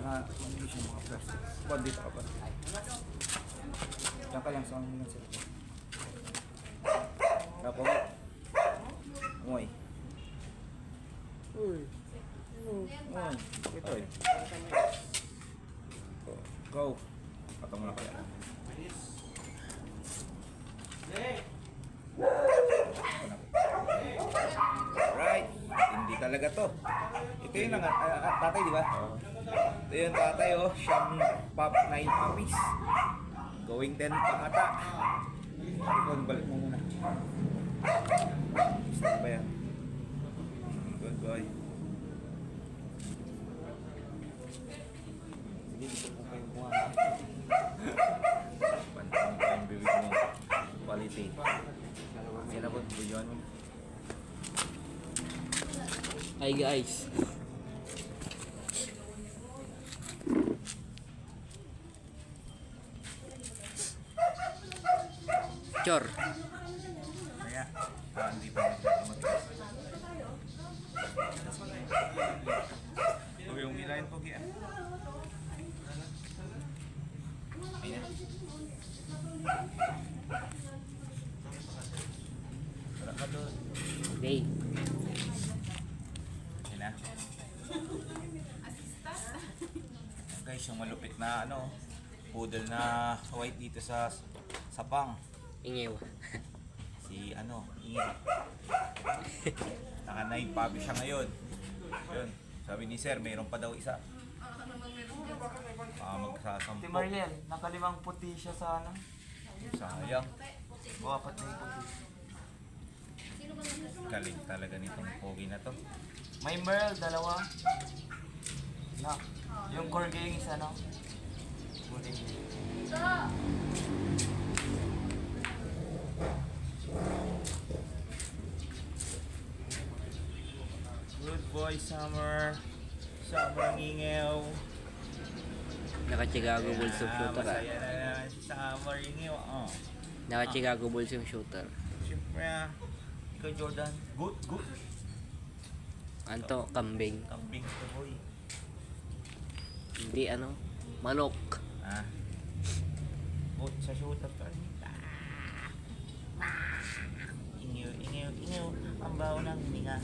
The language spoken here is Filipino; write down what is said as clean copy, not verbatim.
Para hindi siya mga first. Buwan dito ka pa. Diyan ka lang sa mga cellphone. Tapos, umoy. Uy. Uy. Ito eh. Go. Patong mo na kaya. Right. Hindi talaga to. Ito yung tatay, di ba? Ito yung tatay, oh. Siyam pop 9 puppies. Going 10 pa ata. Balik mo muna. Stop ba yan? Good boy. Sige, dito mo kayo kuha. Pantang pa yung bibig mo. Quality. Sila po, bujuan mo. Hi guys. Chor. Kaya, hindi pa matigas. Ito yung ilayin po kaya. Ayan. Wala ka doon. Okay. Ayan na. Guys, yung malupit na poodle na white dito sa Sapang. Ingew. Si Inge. Naka-9 puppy siya ngayon. Yun. Sabi ni Sir, mayroon pa daw isa. Si Magsasampo. Marlene, nakalimang puti siya sa Sayang. Wapat na yung puti. Galing talaga nitong pogi na to. May Merl, dalawa. Na, yung corgi yung isa, no? Puting. Good boy, Summer. Summer ngingew. Naka-Chicago Bulls yung shooter ah. Masaya na naman si Summer ngingew. Oh. Naka-Chicago Bulls yung shooter. Siyempre, ikaw Jordan. Good, good. Anto, kambing. Kambing to boy. Hindi manok. Ah. Good sa shooter to. Ingew, ingew, ingew. Ang baho ng hininga.